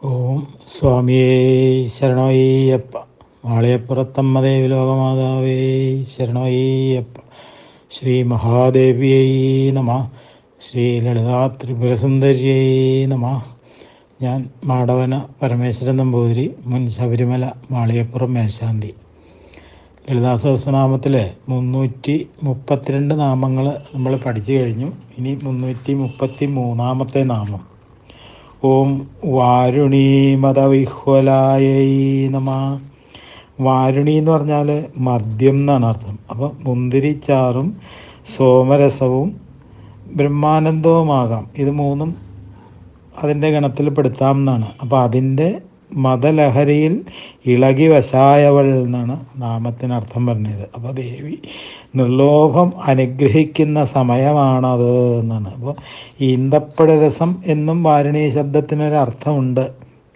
ഓം സ്വാമിയേ ശരണയ്യപ്പ. വാളയപ്പുറത്തമ്മ ദേവി ലോകമാതാവേ ശരണയ്യപ്പ. ശ്രീ മഹാദേവ്യൈ നമ. ശ്രീ ലളിതാ ത്രിപുരസുന്ദര്യൈ നമ. ഞാൻ മാടവന പരമേശ്വരൻ നമ്പൂതിരി, മുൻ ശബരിമല വാളയപ്പുറം മേൽശാന്തി. ലളിതാ സഹസ്രനാമത്തിലെ 332 നാമങ്ങൾ നമ്മൾ പഠിച്ചു കഴിഞ്ഞു. ഇനി 333 നാമം. ഓം വാരുണീമതവിഹ്വലായൈ നമ. വാരുണി എന്ന് പറഞ്ഞാൽ മദ്യം എന്നാണ് അർത്ഥം. അപ്പം മുന്തിരിച്ചാറും സോമരസവും ബ്രഹ്മാനന്ദവുമാകാം. ഇത് മൂന്നും അതിൻ്റെ ഗണത്തിൽ പെടുത്താം എന്നാണ്. അപ്പോൾ അതിൻ്റെ മതലഹരിയിൽ ഇളകി വശായവൾ എന്നാണ് നാമത്തിനർത്ഥം പറഞ്ഞത്. അപ്പോൾ ദേവി നിർലോഭം അനുഗ്രഹിക്കുന്ന സമയമാണത് എന്നാണ്. അപ്പോൾ ഈന്തപ്പഴരസം എന്നും വാരുണീ ശബ്ദത്തിനൊരർത്ഥമുണ്ട്.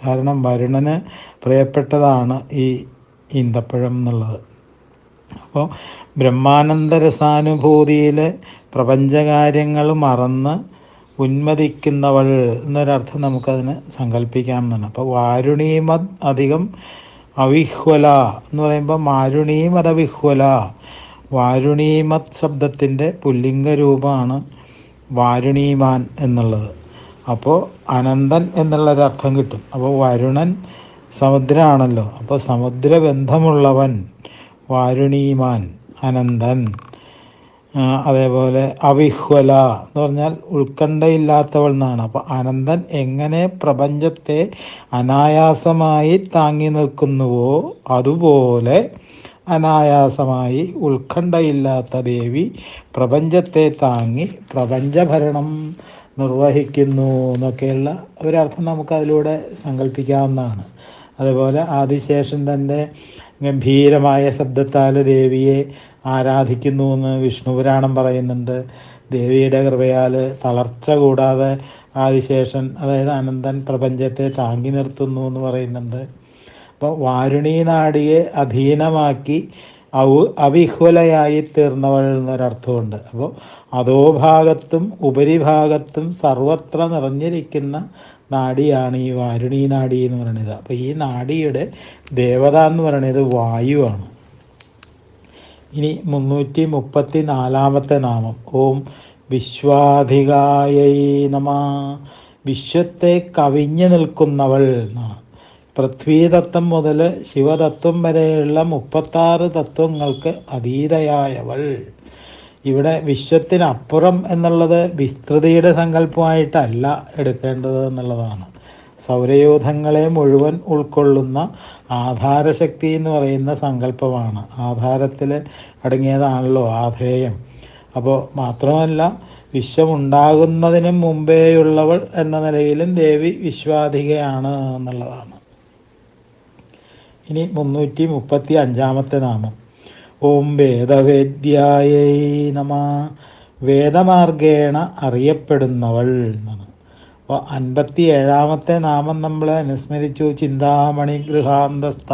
കാരണം വരുണന് പ്രിയപ്പെട്ടതാണ് ഈ ഈന്തപ്പഴം എന്നുള്ളത്. അപ്പോൾ ബ്രഹ്മാനന്ദരസാനുഭൂതിയിൽ പ്രപഞ്ചകാര്യങ്ങൾ മറന്ന് ഉന്മതിക്കുന്നവൾ എന്നൊരർത്ഥം നമുക്കതിന് സങ്കല്പിക്കാം എന്നാണ്. അപ്പോൾ വാരുണീമത് അധികം അവിഹ്വല എന്ന് പറയുമ്പോൾ മാരുണീമത് അവിഹ്വല. വാരുണീമത് ശബ്ദത്തിൻ്റെ പുല്ലിംഗ രൂപമാണ് വാരുണീമാൻ എന്നുള്ളത്. അപ്പോൾ അനന്തൻ എന്നുള്ളൊരർത്ഥം കിട്ടും. അപ്പോൾ വരുണൻ സമുദ്രമാണല്ലോ. അപ്പോൾ സമുദ്രബന്ധമുള്ളവൻ വാരുണീമാൻ, അനന്തൻ. അതേപോലെ അവിഹ്വല എന്ന് പറഞ്ഞാൽ ഉത്കണ്ഠയില്ലാത്തവൾ എന്നാണ്. അപ്പോൾ അനന്തൻ എങ്ങനെ പ്രപഞ്ചത്തെ അനായാസമായി താങ്ങി നിൽക്കുന്നുവോ അതുപോലെ അനായാസമായി ഉത്കണ്ഠയില്ലാത്ത ദേവി പ്രപഞ്ചത്തെ താങ്ങി പ്രപഞ്ചഭരണം നിർവഹിക്കുന്നു എന്നൊക്കെയുള്ള ഒരർത്ഥം നമുക്കതിലൂടെ സങ്കല്പിക്കാവുന്നതാണ്. അതുപോലെ ആദിശേഷൻ തൻ്റെ ഗംഭീരമായ ശബ്ദത്താൽ ദേവിയെ ആരാധിക്കുന്നു എന്ന് വിഷ്ണുപുരാണം പറയുന്നുണ്ട്. ദേവിയുടെ കൃപയാൽ തളർച്ച കൂടാതെ ആദിശേഷൻ, അതായത് അനന്തൻ, പ്രപഞ്ചത്തെ താങ്ങി നിർത്തുന്നു എന്ന് പറയുന്നുണ്ട്. അപ്പോൾ വാരുണീ നാഡിയെ അധീനമാക്കി അവിഹ്വലയായി തീർന്നവൾ എന്നൊരർത്ഥമുണ്ട്. അപ്പോൾ അധോഭാഗത്തും ഉപരിഭാഗത്തും സർവത്ര നിറഞ്ഞിരിക്കുന്ന നാഡിയാണ് ഈ വാരുണീ നാഡി എന്ന് പറയുന്നത്. അപ്പോൾ ഈ നാഡിയുടെ ദേവത എന്ന് പറയുന്നത് വായുവാണ്. ഇനി 334 നാമം. ഓം വിശ്വാധികായൈ നമ. വിശ്വത്തെ കവിഞ്ഞു നിൽക്കുന്നവൾ എന്നാണ്. പൃഥ്വീതത്വം മുതൽ ശിവതത്വം വരെയുള്ള 36 തത്വങ്ങൾക്ക് അതീതയായവൾ. ഇവിടെ വിശ്വത്തിനപ്പുറം എന്നുള്ളത് വിസ്തൃതിയുടെ സങ്കല്പമായിട്ടല്ല എടുക്കേണ്ടത് എന്നുള്ളതാണ്. സൗരയൂഥങ്ങളെ മുഴുവൻ ഉൾക്കൊള്ളുന്ന ആധാരശക്തി എന്ന് പറയുന്ന സങ്കല്പമാണ്. ആധാരത്തിൽ അടങ്ങിയതാണല്ലോ ആധേയം. അപ്പോൾ മാത്രമല്ല വിശ്വമുണ്ടാകുന്നതിന് മുമ്പേയുള്ളവൾ എന്ന നിലയിലും ദേവി വിശ്വാധികയാണ് എന്നുള്ളതാണ്. ഇനി 335 നാമം. ഓം വേദവേദ്യായൈ നമ. വേദമാർഗേണ അറിയപ്പെടുന്നവൾ എന്നാണ്. അപ്പോൾ 57 നാമം നമ്മൾ അനുസ്മരിച്ചു. ചിന്താമണി ഗൃഹാന്തസ്ഥ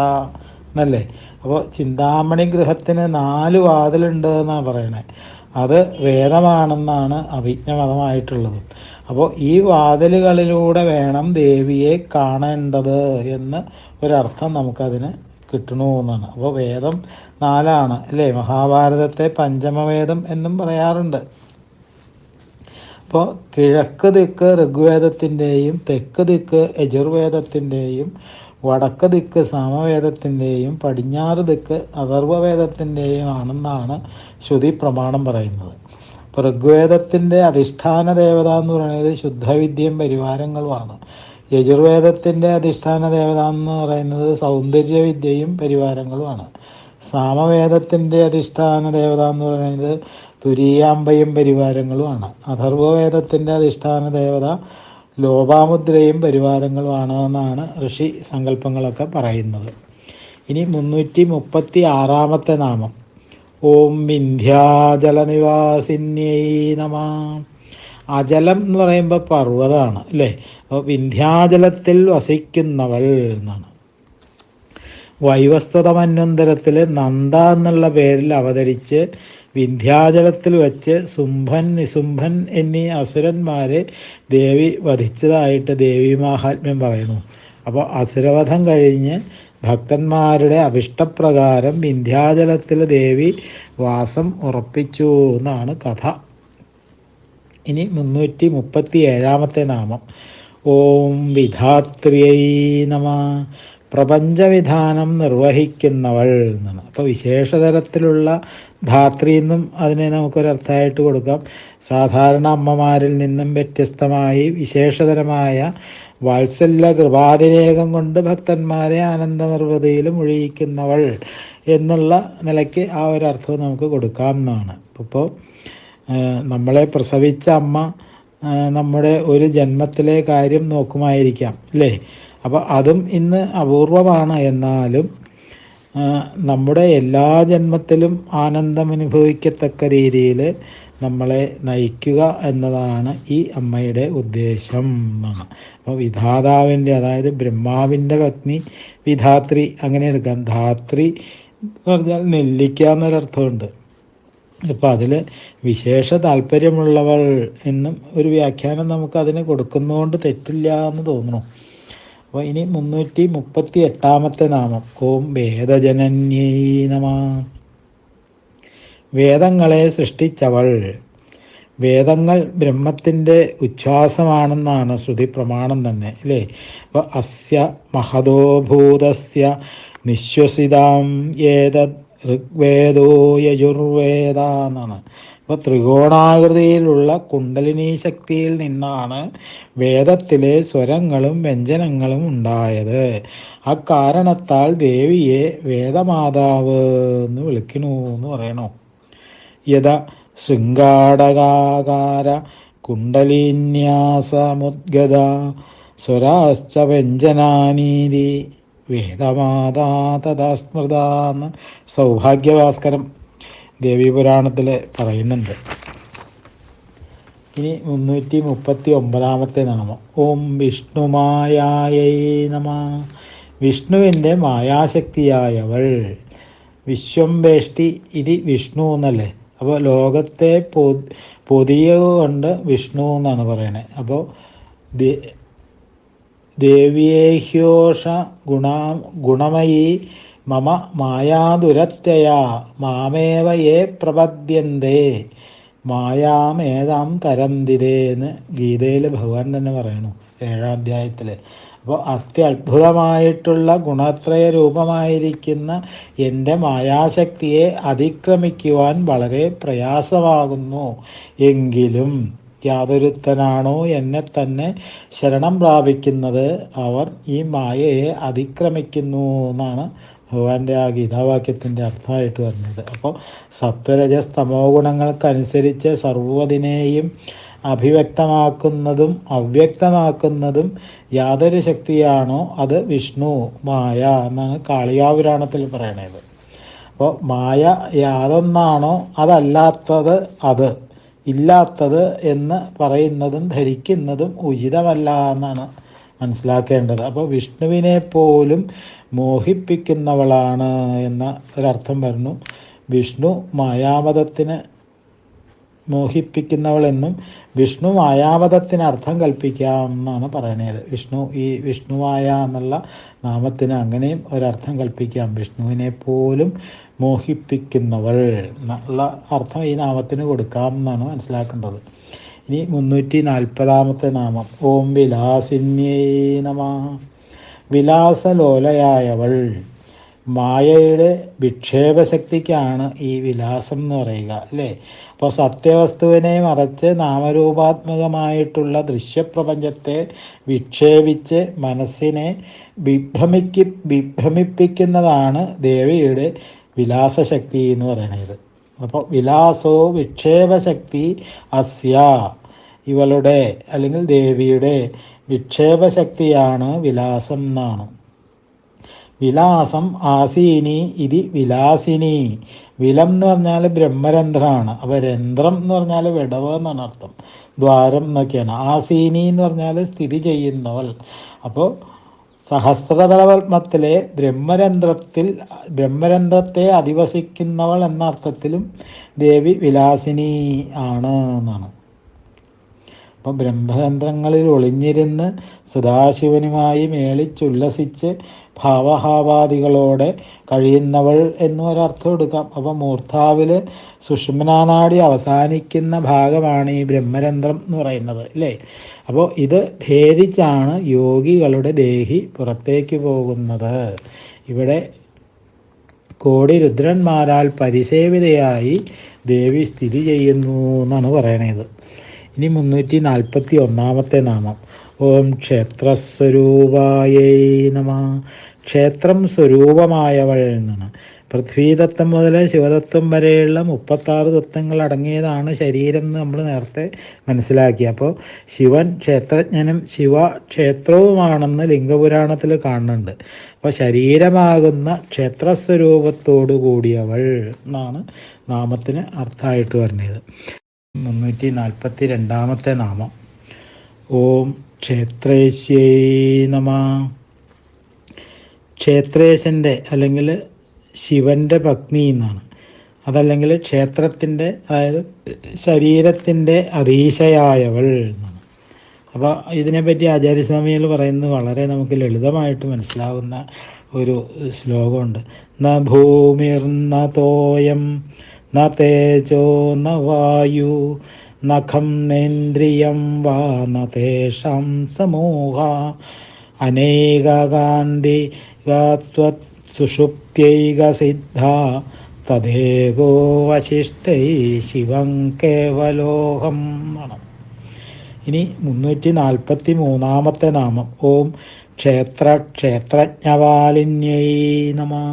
എന്നല്ലേ. അപ്പോൾ ചിന്താമണി ഗൃഹത്തിന് 4 വാതിലുണ്ട് എന്നാണ് പറയണേ. അത് വേദമാണെന്നാണ് അഭിജ്ഞമതമായിട്ടുള്ളത്. അപ്പോൾ ഈ വാതിലുകളിലൂടെ വേണം ദേവിയെ കാണേണ്ടത് എന്ന് ഒരർത്ഥം നമുക്കതിന് കിട്ടണമെന്നാണ്. അപ്പോൾ വേദം 4 അല്ലേ. മഹാഭാരതത്തെ പഞ്ചമവേദം എന്നും പറയാറുണ്ട്. അപ്പോൾ കിഴക്ക് ദിക്ക് ഋഗ്വേദത്തിൻ്റെയും തെക്ക് ദിക്ക് യജുർവേദത്തിൻ്റെയും വടക്ക് ദിക്ക് സാമവേദത്തിൻ്റെയും പടിഞ്ഞാറ് ദിക്ക് അഥർവവേദത്തിൻ്റെയും ആണെന്നാണ് ശ്രുതി പ്രമാണം പറയുന്നത്. അപ്പോൾ ഋഗ്വേദത്തിൻ്റെ അധിഷ്ഠാന ദേവത എന്ന് പറയുന്നത് ശുദ്ധവിദ്യയും പരിവാരങ്ങളുമാണ്. യജുർവേദത്തിൻ്റെ അധിഷ്ഠാന ദേവത എന്ന് പറയുന്നത് സൗന്ദര്യവിദ്യയും പരിവാരങ്ങളുമാണ്. സാമവേദത്തിൻ്റെ അധിഷ്ഠാന ദേവത എന്ന് പറയുന്നത് തുരീയാമ്പയും പരിവാരങ്ങളുമാണ്. അഥർവവേദത്തിൻ്റെ അധിഷ്ഠാന ദേവത ലോപാമുദ്രയും പരിവാരങ്ങളുമാണ് എന്നാണ് ഋഷി സങ്കല്പങ്ങളൊക്കെ പറയുന്നത്. ഇനി 336 നാമം. ഓം വിന്ധ്യാചലനിവാസിന്യൈ നമ. അചലം എന്ന് പറയുമ്പോൾ പർവ്വതമാണ് അല്ലേ. അപ്പോൾ വിന്ധ്യാചലത്തിൽ വസിക്കുന്നവൾ എന്നാണ്. വൈവസ്വത മന്വന്തരത്തിൽ നന്ദ എന്നുള്ള പേരിൽ അവതരിച്ച് വിന്ധ്യാചലത്തിൽ വെച്ച് സുംഭൻ നിസുംഭൻ എന്നീ അസുരന്മാരെ ദേവി വധിച്ചതായിട്ട് ദേവി മാഹാത്മ്യം പറയുന്നു. അപ്പോൾ അസുരവധം കഴിഞ്ഞ് ഭക്തന്മാരുടെ അഭിഷ്ടപ്രകാരം വിന്ധ്യാചലത്തിൽ ദേവി വാസം ഉറപ്പിച്ചു എന്നാണ് കഥ. ഇനി 337 നാമം. ഓം വിധാത്രിയൈ നമ. പ്രപഞ്ചവിധാനം നിർവഹിക്കുന്നവൾ എന്നാണ്. അപ്പോൾ വിശേഷതരത്തിലുള്ള ധാത്രി എന്നും അതിനെ നമുക്കൊരർത്ഥമായിട്ട് കൊടുക്കാം. സാധാരണ അമ്മമാരിൽ നിന്നും വ്യത്യസ്തമായി വിശേഷതരമായ വാത്സല്യ കൃപാതിരേകം കൊണ്ട് ഭക്തന്മാരെ ആനന്ദ നിർവൃതിയിൽ മുഴിയിക്കുന്നവൾ എന്നുള്ള നിലയ്ക്ക് ആ ഒരർത്ഥം നമുക്ക് കൊടുക്കാം എന്നാണ്. ഇപ്പോൾ നമ്മളെ പ്രസവിച്ച അമ്മ നമ്മുടെ ഒരു ജന്മത്തിലെ കാര്യം നോക്കുമായിരിക്കാം അല്ലേ. അപ്പോൾ അതും ഇന്ന് അപൂർവമാണ്. എന്നാലും നമ്മുടെ എല്ലാ ജന്മത്തിലും ആനന്ദമനുഭവിക്കത്തക്ക രീതിയിൽ നമ്മളെ നയിക്കുക എന്നതാണ് ഈ അമ്മയുടെ ഉദ്ദേശം എന്നാണ്. അപ്പോൾ വിധാതാവിൻ്റെ, അതായത് ബ്രഹ്മാവിൻ്റെ പത്നി വിധാത്രി അങ്ങനെ എടുക്കാം. ധാത്രി എന്ന് പറഞ്ഞാൽ നെല്ലിക്ക എന്നൊരർത്ഥമുണ്ട്. ഇപ്പോൾ അതിൽ വിശേഷ താല്പര്യമുള്ളവൾ എന്നും ഒരു വ്യാഖ്യാനം നമുക്ക് അതിന് കൊടുക്കുന്നതുകൊണ്ട് തെറ്റില്ല എന്ന് തോന്നുന്നു. അപ്പോൾ ഇനി 338 നാമം. ഓം വേദജനന്യൈ നമ. വേദങ്ങളെ സൃഷ്ടിച്ചവൾ. വേദങ്ങൾ ബ്രഹ്മത്തിൻ്റെ ഉച്ഛ്വാസമാണെന്നാണ് ശ്രുതി പ്രമാണം തന്നെ അല്ലേ. അപ്പോൾ അസ്യ മഹതോ ഭൂതസ്യ നിശ്വസിതാം ഏതദ് ഋഗ്വേദോ യജുർവേദ എന്നാണ്. അപ്പോൾ ത്രികോണാകൃതിയിലുള്ള കുണ്ടലിനി ശക്തിയിൽ നിന്നാണ് വേദത്തിലെ സ്വരങ്ങളും വ്യഞ്ജനങ്ങളും ഉണ്ടായത്. അക്കാരണത്താൽ ദേവിയെ വേദമാതാവ് എന്ന് വിളിക്കണു എന്ന് പറയണു. യഥ ശൃംഗാടകാകാര കുണ്ടലിന്യാസമുദ്ഗത സ്വരാശ്ച വ്യഞ്ജനാനീതി വേദമാതാ തഥാ സ്മൃത എന്ന് സൗഭാഗ്യഭാസ്കരം ദേവീപുരാണത്തിൽ പറയുന്നുണ്ട്. ഇനി 339 നാമം. ഓം വിഷ്ണുമായൈ നമ. വിഷ്ണുവിൻ്റെ മായാശക്തിയായവൾ. വിശ്വംവേഷ്ടി ഇതി വിഷ്ണു എന്നല്ലേ. അപ്പോൾ ലോകത്തെ പൊതിയുകൊണ്ട് വിഷ്ണു എന്നാണ് പറയണത്. അപ്പോൾ ദേവ്യേഹ്യോഷ ഗുണമയീ മമ മായാദുരത്യയാ മാമേവ യേ പ്രപദ്യന്തേ മായാമേതാം തരന്തിരേ എന്ന് ഗീതയിൽ ഭഗവാൻ തന്നെ പറയണു 7ാം അധ്യായത്തിൽ. അപ്പോൾ അത്യത്ഭുതമായിട്ടുള്ള ഗുണത്രയ രൂപമായിരിക്കുന്ന എൻ്റെ മായാശക്തിയെ അതിക്രമിക്കുവാൻ വളരെ പ്രയാസമാകുന്നു. എങ്കിലും യാതൊരുത്തനാണോ എന്നെ തന്നെ ശരണം പ്രാപിക്കുന്നത് അവർ ഈ മായയെ അതിക്രമിക്കുന്നു എന്നാണ് ഭഗവാന്റെ ആ ഗീതാവാക്യത്തിൻ്റെ അർത്ഥമായിട്ട് വരുന്നത്. അപ്പോൾ സത്വരജസ് തമോ ഗുണങ്ങൾക്കനുസരിച്ച് സർവ്വതിനെയും അഭിവ്യക്തമാക്കുന്നതും അവ്യക്തമാക്കുന്നതും യാതൊരു ശക്തിയാണോ അത് വിഷ്ണു മായ എന്നാണ് കാളികാപുരാണത്തിൽ പറയണത്. അപ്പോൾ മായ യാതൊന്നാണോ അതല്ലാത്തത് അത് ഇല്ലാത്തത് എന്ന് പറയുന്നതും ധരിക്കുന്നതും ഉചിതമല്ല എന്നാണ് മനസ്സിലാക്കേണ്ടത്. അപ്പോൾ വിഷ്ണുവിനെ പോലും മോഹിപ്പിക്കുന്നവളാണ് എന്ന ഒരർത്ഥം വരുന്നു. വിഷ്ണു മായാവതത്തിന് മോഹിപ്പിക്കുന്നവളെന്നും വിഷ്ണു മായാവതത്തിന് അർത്ഥം കൽപ്പിക്കാം എന്നാണ് പറയണത്. ഈ വിഷ്ണുമായ എന്നുള്ള നാമത്തിന് അങ്ങനെയും ഒരർത്ഥം കൽപ്പിക്കാം. വിഷ്ണുവിനെ പോലും മോഹിപ്പിക്കുന്നവൾ എന്നുള്ള അർത്ഥം ഈ നാമത്തിന് കൊടുക്കാം എന്നാണ് മനസ്സിലാക്കേണ്ടത്. ഇനി 340 നാമം. ഓം വിലാസിന്യൈ നമ. വിലാസലോലയായവൾ. മായയുടെ വിക്ഷേപശക്തിക്കാണ് ഈ വിലാസം എന്ന് പറയുക അല്ലേ. അപ്പോൾ സത്യവസ്തുവിനെ മറച്ച് നാമരൂപാത്മകമായിട്ടുള്ള ദൃശ്യപ്രപഞ്ചത്തെ വിക്ഷേപിച്ച് മനസ്സിനെ വിഭ്രമിപ്പിക്കുന്നതാണ് ദേവിയുടെ വിലാസശക്തി എന്ന് പറയുന്നത്. അപ്പോൾ വിലാസോ വിക്ഷേപശക്തി അസ്യ, ഇവളുടെ അല്ലെങ്കിൽ ദേവിയുടെ വിക്ഷേപശക്തിയാണ് വിലാസം എന്നാണ്. വിലാസം ആസീനി ഇതി വിലാസിനി. വിലം എന്ന് പറഞ്ഞാൽ ബ്രഹ്മരന്ധ്രമാണ്. അപ്പോൾ രന്ധ്രം എന്ന് പറഞ്ഞാൽ വിടവ് എന്നാണ് അർത്ഥം, ദ്വാരം എന്നൊക്കെയാണ്. ആസീനി എന്ന് പറഞ്ഞാൽ സ്ഥിതി ചെയ്യുന്നവൾ. അപ്പോൾ സഹസ്രതലപത്മത്തിലെ ബ്രഹ്മരന്ധ്രത്തെ അധിവസിക്കുന്നവൾ എന്ന അർത്ഥത്തിലും ദേവി വിലാസിനി ആണ് എന്നാണ്. അപ്പം ബ്രഹ്മരന്ധ്രങ്ങളിൽ ഒളിഞ്ഞിരുന്ന് സദാശിവനുമായി മേളിച്ചുല്ലസിച്ച് ഭാവഹാവാദികളോടെ കഴിയുന്നവൾ എന്നും ഒരർത്ഥം എടുക്കാം. അപ്പം മൂർധാവിൽ സുഷുമ്നാനാഡി അവസാനിക്കുന്ന ഭാഗമാണ് ഈ ബ്രഹ്മരന്ധ്രം എന്ന് പറയുന്നത്, അല്ലേ? അപ്പോൾ ഇത് ഭേദിച്ചാണ് യോഗികളുടെ ദേഹി പുറത്തേക്ക് പോകുന്നത്. ഇവിടെ കോടി രുദ്രന്മാരാൽ പരിസേവിതയായി ദേവി സ്ഥിതി ചെയ്യുന്നു എന്നാണ് പറയണത്. ഇനി 341 നാമം. ഓം ക്ഷേത്രസ്വരൂപായൈ നമഃ. ക്ഷേത്രം സ്വരൂപമായവൾ എന്നാണ്. പൃഥ്വീതത്വം മുതൽ ശിവതത്വം വരെയുള്ള 36 തത്വങ്ങൾ അടങ്ങിയതാണ് ശരീരം എന്ന് നമ്മൾ നേരത്തെ മനസ്സിലാക്കി. അപ്പോൾ ശിവൻ ക്ഷേത്രജ്ഞനും ശിവ ക്ഷേത്രവുമാണെന്ന് ലിംഗപുരാണത്തിൽ കാണുന്നുണ്ട്. അപ്പോൾ ശരീരമാകുന്ന ക്ഷേത്രസ്വരൂപത്തോടു കൂടിയവൾ എന്നാണ് നാമത്തിന് അർത്ഥമായിട്ട് പറഞ്ഞത്. 342 നാമം. ഓം ക്ഷേത്രേശ്യൈ നമഃ. ക്ഷേത്രേശൻ്റെ അല്ലെങ്കിൽ ശിവൻ്റെ പത്നി എന്നാണ്. അതല്ലെങ്കിൽ ക്ഷേത്രത്തിൻ്റെ, അതായത് ശരീരത്തിൻ്റെ അധീശയായവൾ എന്നാണ്. അപ്പോൾ ഇതിനെപ്പറ്റി ആചാര്യസ്വാമികൾ പറയുന്നത് വളരെ നമുക്ക് ലളിതമായിട്ട് മനസ്സിലാവുന്ന ഒരു ശ്ലോകമുണ്ട്. ന ഭൂമിർന തോയം ന തേജോ ന വായു നഖം നേന്ദ്രിയം വാ ന തേഷാം സമൂഹ അനേകാന്തി സുഷുപ്യൈക സിദ്ധ തദേകോ വശിഷ്ടൈ ശിവം കേവലോഹം ആണ്. ഇനി 343 നാമം. ഓം ക്ഷേത്രജ്ഞപാലിന്യൈ നമഃ.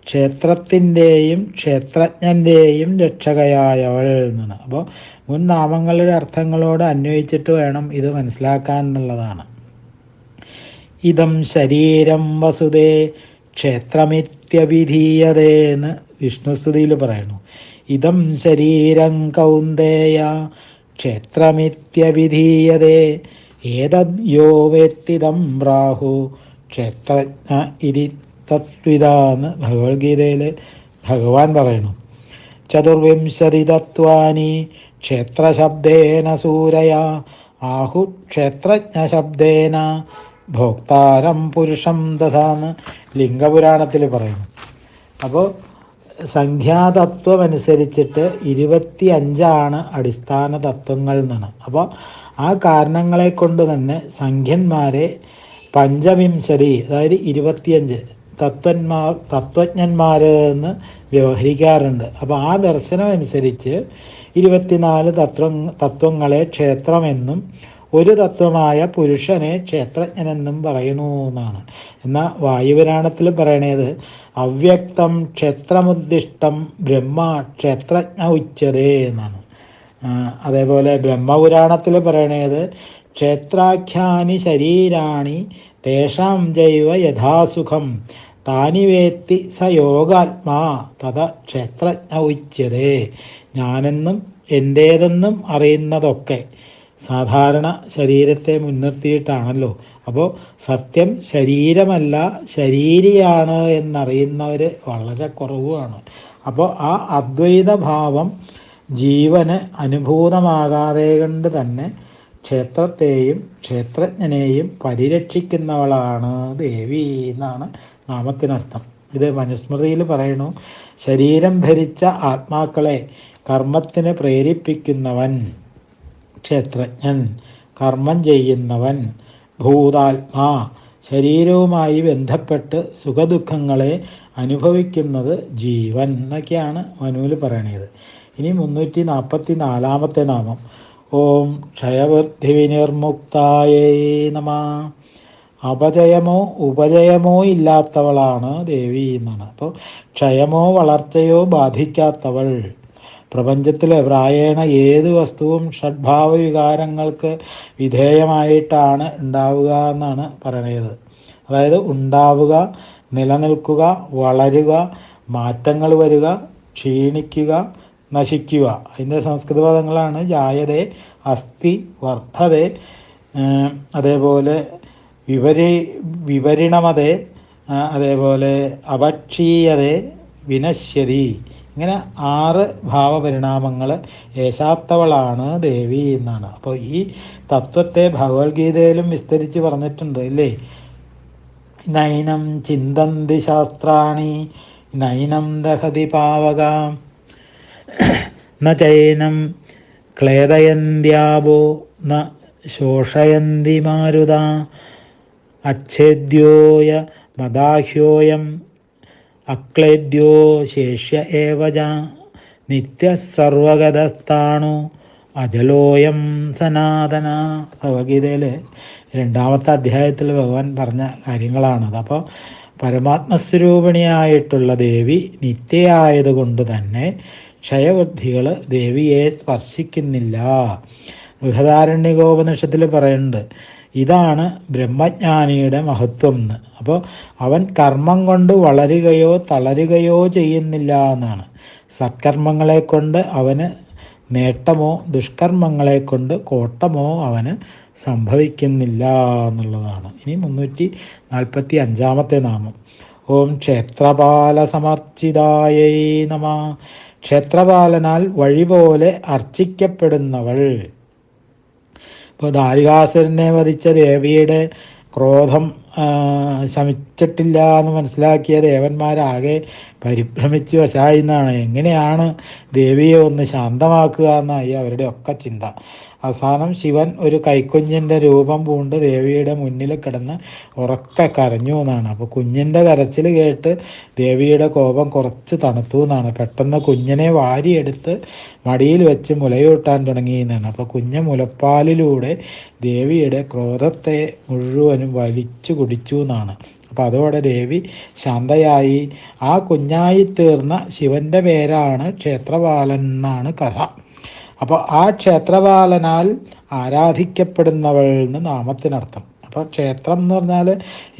ക്ഷേത്രത്തിൻ്റെയും ക്ഷേത്രജ്ഞൻ്റെയും രക്ഷകയായവൾ എന്നാണ്. അപ്പോൾ മുൻ നാമങ്ങളുടെ അർത്ഥങ്ങളോട് അന്വയിച്ചിട്ട് വേണം ഇത് മനസ്സിലാക്കാൻ എന്നുള്ളതാണ്. ഇതം ശരീരം വസുദേ ക്ഷേത്രമിത്യഭിധീയതേ എന്ന് വിഷ്ണുസ്തുതിയിൽ പറയുന്നു. ഇതം ശരീരം കൗന്ദേയ ക്ഷേത്രമിത്യഭിധീയതേ ഏതദ് യോ വേത്തിദം പ്രാഹു ക്ഷേത്രജ്ഞ ഇതി തത്വിതാന്ന് ഭഗവത്ഗീതയിൽ ഭഗവാൻ പറയുന്നു. 24 തത്വാനി ക്ഷേത്രശബ്ദേന സൂരയ ആഹു ക്ഷേത്രജ്ഞശബ്ദേന ഭോക്താരം പുരുഷം ദധാന്ന് ലിംഗപുരാണത്തിൽ പറയുന്നു. അപ്പോൾ സംഖ്യാതത്വം അനുസരിച്ചിട്ട് 25 അടിസ്ഥാന തത്വങ്ങൾ എന്നാണ്. അപ്പോൾ ആ കാരണങ്ങളെ കൊണ്ട് തന്നെ സംഖ്യന്മാരെ 25, അതായത് 25 തത്വജ്ഞന്മാർ എന്ന് വ്യവഹരിക്കാറുണ്ട്. അപ്പോൾ ആ ദർശനം അനുസരിച്ച് 24 തത്വങ്ങളെ ക്ഷേത്രമെന്നും ഒരു തത്വമായ പുരുഷനെ ക്ഷേത്രജ്ഞനെന്നും പറയുന്നു എന്നാണ്. എന്നാൽ വായുപുരാണത്തിൽ പറയണത് അവ്യക്തം ക്ഷേത്രമുദ്ദിഷ്ടം ബ്രഹ്മ ക്ഷേത്രജ്ഞ ഉച്യതേ എന്നാണ്. അതേപോലെ ബ്രഹ്മപുരാണത്തിൽ പറയണത് ക്ഷേത്രാഖ്യാനി ശരീരാണി തേഷാം ജൈവ യഥാസുഖം താനി വേത്തി സ യോഗാത്മാ തഥ ക്ഷേത്രജ്ഞ ഉച്യതേ. ഞാനെന്നും എൻ്റേതെന്നും അറിയുന്നതൊക്കെ സാധാരണ ശരീരത്തെ മുൻനിർത്തിയിട്ടാണല്ലോ. അപ്പോൾ സത്യം ശരീരമല്ല ശരീരിയാണ് എന്നറിയുന്നവർ വളരെ കുറവാണ്. അപ്പോൾ ആ അദ്വൈത ഭാവം ജീവന് അനുഭൂതമാകാതെ കൊണ്ട് തന്നെ ക്ഷേത്രത്തെയും ക്ഷേത്രജ്ഞനെയും പരിരക്ഷിക്കുന്നവളാണ് ദേവി എന്നാണ് നാമത്തിനർത്ഥം. ഇത് മനുസ്മൃതിയിൽ പറയുന്നു. ശരീരം ധരിച്ച ആത്മാക്കളെ കർമ്മത്തിന് പ്രേരിപ്പിക്കുന്നവൻ ക്ഷേത്രജ്ഞൻ, കർമ്മം ചെയ്യുന്നവൻ ഭൂതാത്മാ, ശരീരവുമായി ബന്ധപ്പെട്ട് സുഖദുഃഖങ്ങളെ അനുഭവിക്കുന്നത് ജീവൻ എന്നൊക്കെയാണ് മനുവിൽ പറയണത്. ഇനി 344 നാമം. ഓം ക്ഷയവൃദ്ധിവിനിർമുക്തായൈ നമഃ. അപജയമോ ഉപജയമോ ഇല്ലാത്തവളാണ് ദേവി എന്നാണ്. അപ്പോൾ ക്ഷയമോ വളർച്ചയോ ബാധിക്കാത്തവൾ. പ്രപഞ്ചത്തിലെ പ്രായേണ ഏത് വസ്തുവും ഷഡ്ഭാവ വികാരങ്ങൾക്ക് വിധേയമായിട്ടാണ് ഉണ്ടാവുക എന്നാണ് പറയണത്. അതായത് ഉണ്ടാവുക, നിലനിൽക്കുക, വളരുക, മാറ്റങ്ങൾ വരിക, ക്ഷീണിക്കുക, നശിക്കുക. അതിൻ്റെ സംസ്കൃത പദങ്ങളാണ് ജായതേ, അസ്ഥി, വർദ്ധതേ, അതേപോലെ വിവരിണമതേ, അതേപോലെ അപക്ഷീയതേ, വിനശ്യതി. ഇങ്ങനെ 6 ഭാവപരിണാമങ്ങൾ ഏശാത്തവളാണ് ദേവി എന്നാണ്. അപ്പോൾ ഈ തത്വത്തെ ഭഗവത്ഗീതയിലും വിസ്തരിച്ച് പറഞ്ഞിട്ടുണ്ട് ഇല്ലേ. നൈനം ചിന്തന്തി ശാസ്ത്രാണി നൈനം ദഹതി പാവക ന ചൈനം ക്ലേദയന്ത്യാപോ ന ശോഷയന്തി മാരുത അച്ഛേദ്യോയ മദാഹ്യോയം അക്ലേദ്യോ ശേഷ്യ ഏവജ നിത്യസർവഗതസ്ഥാണു അജലോയം സനാതന. ഭഗവത്ഗീതയിൽ 2ാമത്തെ അധ്യായത്തിൽ ഭഗവാൻ പറഞ്ഞ കാര്യങ്ങളാണത്. അപ്പോൾ പരമാത്മസ്വരൂപിണിയായിട്ടുള്ള ദേവി നിത്യയായതുകൊണ്ട് തന്നെ ക്ഷയബുദ്ധികൾ ദേവിയെ സ്പർശിക്കുന്നില്ല. ബൃഹദാരണ്യകോപനിഷത്തിൽ പറയുന്നുണ്ട്, ഇതാണ് ബ്രഹ്മജ്ഞാനിയുടെ മഹത്വം എന്ന്. അപ്പോൾ അവൻ കർമ്മം കൊണ്ട് വളരുകയോ തളരുകയോ ചെയ്യുന്നില്ല എന്നാണ്. സത്കർമ്മങ്ങളെ കൊണ്ട് അവന് നേട്ടമോ ദുഷ്കർമ്മങ്ങളെ കൊണ്ട് കോട്ടമോ അവന് സംഭവിക്കുന്നില്ല എന്നുള്ളതാണ്. ഇനി 345-ാമത്തെ നാമം. ഓം ക്ഷേത്രപാല സമർച്ചിതായൈ നമഃ. ക്ഷേത്രപാലനാൽ വഴി പോലെ അർച്ചിക്കപ്പെടുന്നവൾ. ഇപ്പോൾ ദാരികാസുരനെ വധിച്ച ദേവിയുടെ ക്രോധം ശമിച്ചിട്ടില്ല എന്ന് മനസ്സിലാക്കിയ ദേവന്മാരാകെ പരിഭ്രമിച്ച് വശായി എന്നാണ്. എങ്ങനെയാണ് ദേവിയെ ഒന്ന് ശാന്തമാക്കുക എന്നായി അവരുടെ ഒക്കെ ചിന്ത. അവസാനം ശിവൻ ഒരു കൈക്കുഞ്ഞിൻ്റെ രൂപം പൂണ്ട് ദേവിയുടെ മുന്നിൽ കിടന്ന് ഉറക്കെ കരഞ്ഞു എന്നാണ്. അപ്പോൾ കുഞ്ഞിൻ്റെ കരച്ചിൽ കേട്ട് ദേവിയുടെ കോപം കുറച്ച് തണുത്തു എന്നാണ്. പെട്ടെന്ന് കുഞ്ഞിനെ വാരിയെടുത്ത് മടിയിൽ വെച്ച് മുലയൂട്ടാൻ തുടങ്ങി എന്നാണ്. അപ്പോൾ കുഞ്ഞ് മുലപ്പാലിലൂടെ ദേവിയുടെ ക്രോധത്തെ മുഴുവനും വലിച്ചു കുടിച്ചു എന്നാണ്. അപ്പോൾ അതോടെ ദേവി ശാന്തയായി. ആ കുഞ്ഞായി തീർന്ന ശിവൻ്റെ പേരാണ് ക്ഷേത്രപാലൻ എന്നാണ് കഥ. അപ്പോൾ ആ ക്ഷേത്രപാലനാൽ ആരാധിക്കപ്പെടുന്നവൾ എന്ന് നാമത്തിനർത്ഥം. അപ്പോൾ ക്ഷേത്രം എന്ന് പറഞ്ഞാൽ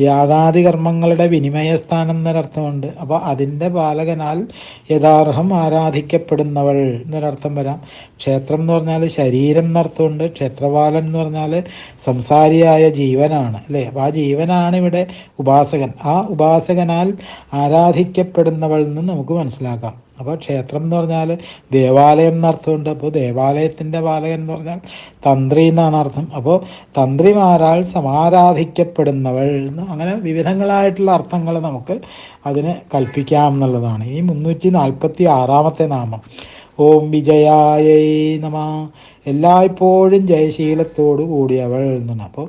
യാഗാദി കർമ്മങ്ങളുടെ വിനിമയ സ്ഥാനം എന്നൊരർത്ഥമുണ്ട്. അപ്പോൾ അതിൻ്റെ പാലകനാൽ യഥാർഹം ആരാധിക്കപ്പെടുന്നവൾ എന്നൊരർത്ഥം വരാം. ക്ഷേത്രം എന്ന് പറഞ്ഞാൽ ശരീരം എന്നർത്ഥമുണ്ട്. ക്ഷേത്രപാലൻ എന്ന് പറഞ്ഞാൽ സംസാരിയായ ജീവനാണ് അല്ലേ. അപ്പോൾ ആ ജീവനാണ് ഇവിടെ ഉപാസകൻ. ആ ഉപാസകനാൽ ആരാധിക്കപ്പെടുന്നവൾ എന്ന് നമുക്ക് മനസ്സിലാക്കാം. അപ്പോൾ ക്ഷേത്രം എന്ന് പറഞ്ഞാൽ ദേവാലയം എന്നർത്ഥമുണ്ട്. അപ്പോൾ ദേവാലയത്തിൻ്റെ പാലകൻ എന്ന് പറഞ്ഞാൽ തന്ത്രി എന്നാണ് അർത്ഥം. അപ്പോൾ തന്ത്രിമാരാൽ സമാരാധിക്കപ്പെടുന്നവൾ എന്ന് അങ്ങനെ വിവിധങ്ങളായിട്ടുള്ള അർത്ഥങ്ങൾ നമുക്ക് അതിന് കൽപ്പിക്കാം എന്നുള്ളതാണ്. ഈ 346-ാമത്തെ നാമം. ഓം വിജയായൈ നമഃ. എല്ലായ്പ്പോഴും ജയശീലത്തോടു കൂടിയവൾ എന്നാണ്. അപ്പോൾ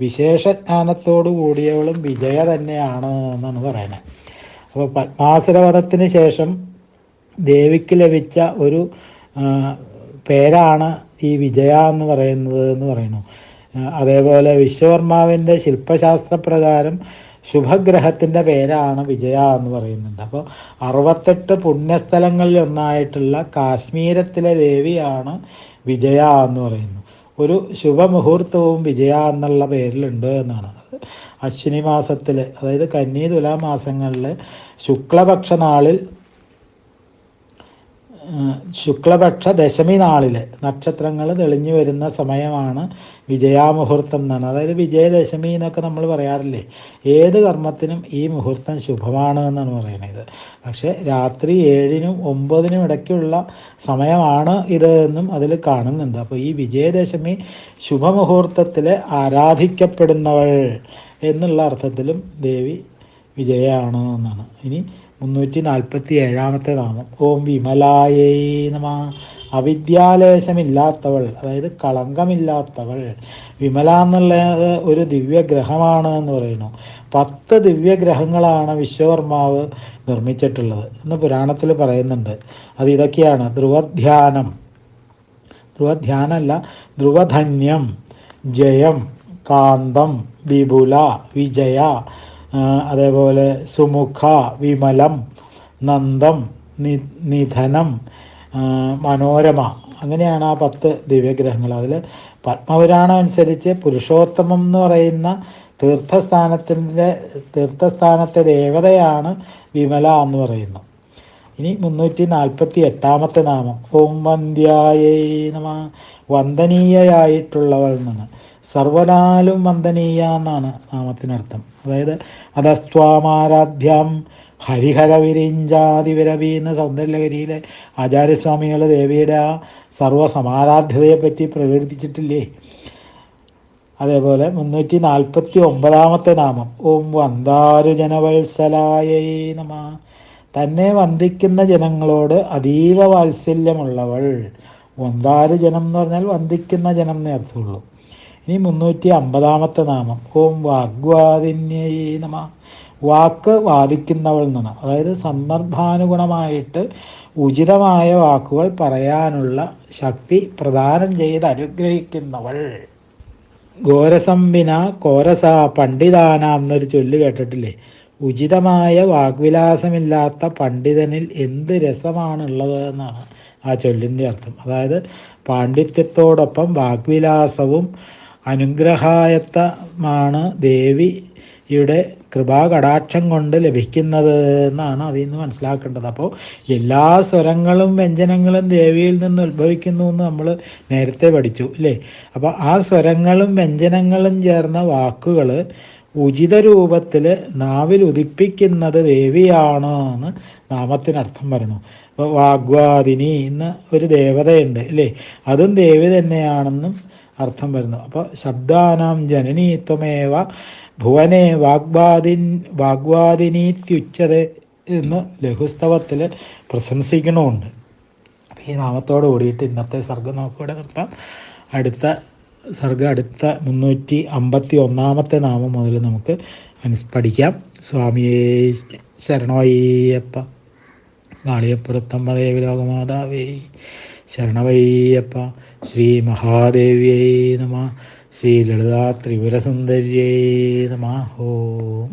വിശേഷജ്ഞാനത്തോടു കൂടിയവളും വിജയ തന്നെയാണ് എന്നാണ് പറയുന്നത്. അപ്പോൾ പത്മാസുരവധത്തിന് ശേഷം ദേവിക്ക് ലഭിച്ച ഒരു പേരാണ് ഈ വിജയ എന്ന് പറയുന്നു. അതേപോലെ വിശ്വകർമാവിൻ്റെ ശില്പശാസ്ത്രപ്രകാരം ശുഭഗ്രഹത്തിൻ്റെ പേരാണ് വിജയ എന്ന് പറയുന്നുണ്ട്. അപ്പോൾ 68 പുണ്യസ്ഥലങ്ങളിൽ ഒന്നായിട്ടുള്ള കാശ്മീരത്തിലെ ദേവിയാണ് വിജയ എന്ന് പറയുന്നു. ഒരു ശുഭമുഹൂർത്തവും വിജയ എന്നുള്ള പേരിലുണ്ട് എന്നാണ്. അശ്വിനി മാസത്തിൽ, അതായത് കന്നി തുലാമാസങ്ങളിൽ ശുക്ലപക്ഷ നാളിൽ ശുക്ലപക്ഷ ദശമി നാളിൽ നക്ഷത്രങ്ങൾ തെളിഞ്ഞു വരുന്ന സമയമാണ് വിജയാമുഹൂർത്തം എന്നാണ്. അതായത് വിജയദശമി എന്നൊക്കെ നമ്മൾ പറയാറില്ലേ. ഏത് കർമ്മത്തിനും ഈ മുഹൂർത്തം ശുഭമാണ് എന്നാണ് പറയുന്നത്. പക്ഷേ രാത്രി 7-നും 9-നും ഇടയ്ക്കുള്ള സമയമാണ് ഇത് എന്നും അതിൽ കാണുന്നുണ്ട്. അപ്പോൾ ഈ വിജയദശമി ശുഭമുഹൂർത്തത്തിൽ ആരാധിക്കപ്പെടുന്നവൾ എന്നുള്ള അർത്ഥത്തിലും ദേവി വിജയാണ് എന്നാണ്. ഇനി 347-ാമത്തെ നാമം. ഓം വിമലായൈ നമഃ. അവിദ്യാലേശമില്ലാത്തവൾ, അതായത് കളങ്കമില്ലാത്തവൾ. വിമല എന്നുള്ളത് ഒരു ദിവ്യഗ്രഹമാണ് എന്ന് പറയുന്നു. 10 ദിവ്യഗ്രഹങ്ങളാണ് വിശ്വകർമാവ് നിർമ്മിച്ചിട്ടുള്ളത് എന്ന് പുരാണത്തിൽ പറയുന്നുണ്ട്. അത് ഇതൊക്കെയാണ്: ധ്രുവധ്യാനമല്ല, ധ്രുവധന്യം, ജയം, കാന്തം, വിപുല, വിജയ, അതേപോലെ സുമുഖ, വിമലം, നന്ദം, നിധനം, മനോരമ. അങ്ങനെയാണ് ആ 10 ദിവ്യഗ്രഹങ്ങൾ. അതിൽ പത്മപുരാണം അനുസരിച്ച് പുരുഷോത്തമം എന്ന് പറയുന്ന തീർത്ഥസ്ഥാനത്തെ ദേവതയാണ് വിമല എന്ന് പറയുന്നു. ഇനി 348-ാമത്തെ നാമം. ഓം വന്ദ്യായൈ നമഃ. വന്ദനീയയായിട്ടുള്ളവൾ എന്നാണ്. സർവനാലും വന്ദനീയ എന്നാണ് നാമത്തിനർത്ഥം. അതായത് അധസ്ത്വാമാരാധ്യം ഹരിഹര വിരിഞ്ചാതി വിരവി എന്ന സൗന്ദര്യലഹരിയിലെ ആചാര്യസ്വാമികൾ ദേവിയുടെ ആ സർവ്വസമാരാധ്യതയെപ്പറ്റി പ്രകീർത്തിച്ചിട്ടില്ലേ? അതേപോലെ 349 നാമം ഓം വന്ദാരു ജനവത്സലായ നമ. തന്നെ വന്ദിക്കുന്ന ജനങ്ങളോട് അതീവ വാത്സല്യമുള്ളവൾ. വന്ദാരു ജനം എന്ന് പറഞ്ഞാൽ വന്ദിക്കുന്ന ജനം എന്നേ അർത്ഥമുള്ളൂ. ഇനി 350 നാമം ഓം വാഗ്വാദിന്യൈ നമ. വാക്ക് വാദിക്കുന്നവൾ എന്നാണ്. അതായത് സന്ദർഭാനുഗുണമായിട്ട് ഉചിതമായ വാക്കുകൾ പറയാനുള്ള ശക്തി പ്രദാനം ചെയ്ത് അനുഗ്രഹിക്കുന്നവൾ. ഘോരസംവിന കോരസ പണ്ഡിതാനാം എന്നൊരു ചൊല്ല് കേട്ടിട്ടില്ലേ? ഉചിതമായ വാഗ്വിലാസമില്ലാത്ത പണ്ഡിതനിൽ എന്ത് രസമാണുള്ളത് എന്നാണ് ആ ചൊല്ലിൻ്റെ അർത്ഥം. അതായത് പാണ്ഡിത്യത്തോടൊപ്പം വാഗ്വിലാസവും അനുഗ്രഹായത്തമാണ് ദേവിയുടെ കൃപാകടാക്ഷം കൊണ്ട് ലഭിക്കുന്നത് എന്നാണ് അതിൽ നിന്ന് മനസ്സിലാക്കേണ്ടത്. അപ്പോൾ എല്ലാ സ്വരങ്ങളും വ്യഞ്ജനങ്ങളും ദേവിയിൽ നിന്ന് ഉത്ഭവിക്കുന്നു എന്ന് നമ്മൾ നേരത്തെ പഠിച്ചു അല്ലേ? അപ്പോൾ ആ സ്വരങ്ങളും വ്യഞ്ജനങ്ങളും ചേർന്ന വാക്കുകൾ ഉചിത രൂപത്തിൽ നാവിൽ ഉദിപ്പിക്കുന്നത് ദേവിയാണ് എന്ന് നാമത്തിനർത്ഥം പറയണു. അപ്പോൾ വാഗ്വാദിനി എന്ന ഒരു ദേവതയുണ്ട് അല്ലേ? അതും ദേവി തന്നെയാണെന്നും അർത്ഥം വരുന്നു. അപ്പോൾ ശബ്ദാനാം ജനനീത്വമേവ ഭുവനെ വാഗ്വാദിനീത്യുച്ചത എന്ന് ലഘുസ്തവത്തിൽ പ്രശംസിക്കണമുണ്ട്. ഈ നാമത്തോട് കൂടിയിട്ട് ഇന്നത്തെ സർഗം നമുക്കിവിടെ നിർത്താം. അടുത്ത 351 നാമം മുതൽ നമുക്ക് പഠിക്കാം. സ്വാമിയേ ശരണവയ്യപ്പ. കാളിയപ്പുറത്തമ്മ ദേവി ലോകമാതാവേ ശരണവയ്യപ്പ. ശ്രീ മഹാദേവ്യൈ നമ. ശ്രീ ലളിതാ ത്രിപുരസുന്ദര്യൈ നമ. ഓം